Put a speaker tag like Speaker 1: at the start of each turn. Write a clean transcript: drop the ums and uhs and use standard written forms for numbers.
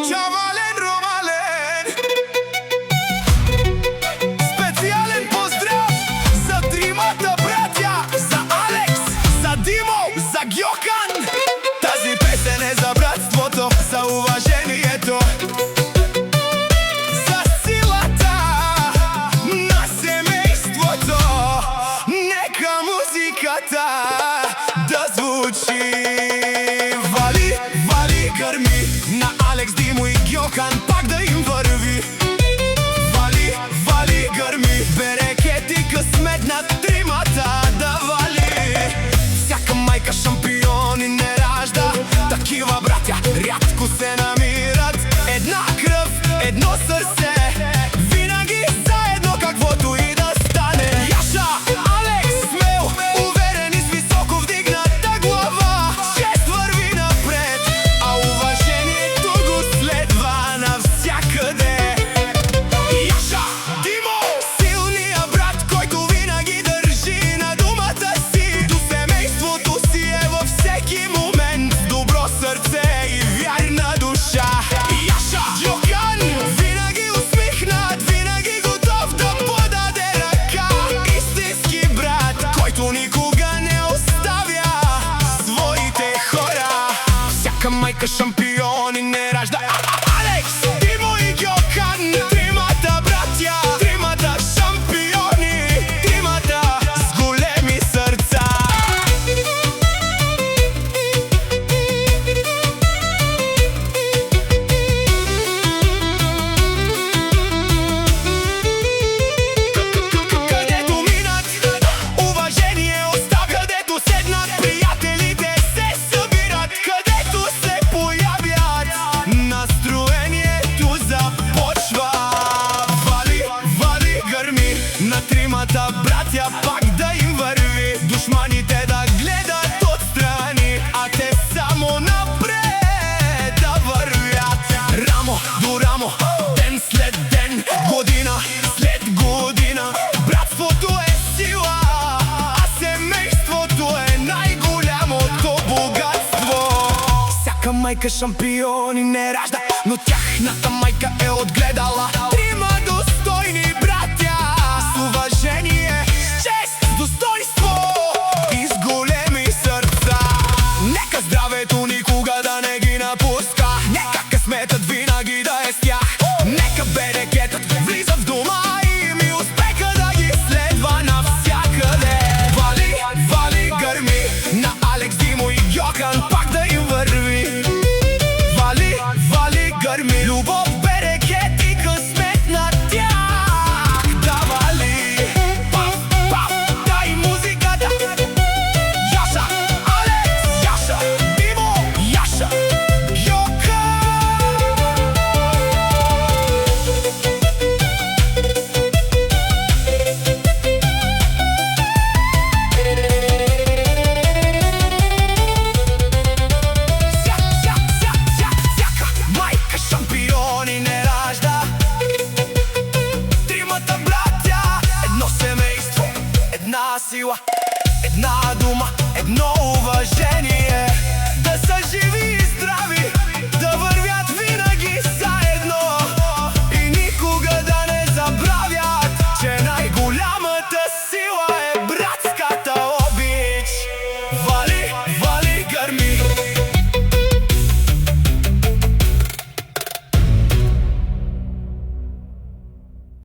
Speaker 1: Чавален Ромален, специален поздрав за тримата братя, за Алекс, за Димо, за Гьокан. Тази песен е за братството, за уважението, за силата на семейството. Нека музиката да звучи. Вали, вали, гърми на Алекс, Димо и Гьокан, пак да им върви. Вали, вали, гърми, берекет и късмет на тримата да вали. Всяка майка шампиони не ражда, такива братя рядко се намират. Една кръв, едно сърце, винаги заедно каквото и да стане. Яша, Алекс, смел, уверен и с високо вдигната глава, чест върви напред, а уважението го следва навсякъде. Яша, Димо, силния брат, който винаги държи на думата си. До семейството си е във всеки момент, с добро сърце и вярна душа. Яша, Гьокан, винаги усмихнат, винаги готов да подаде ръка. Истински брат, който никога не оставя своите хора. Всяка майка шампиони не ражда. Алекс, Димо и Гьокан, тримата братя, тримата шампиони, тримата с големи сърца. Където минат, уважение оставят. Където седнат, приятелите се събират. Където се появят, настроението започва. Вали, вали, гърми на тримата братя, пак да им върви. Душманите да гледат отстрани, а те само напред да вървят. Рамо до рамо, ден след ден, година след година. Братството е сила, а семейството е най-голямото богатство. Всяка майка шампиони не ражда, но тяхната майка е отгледала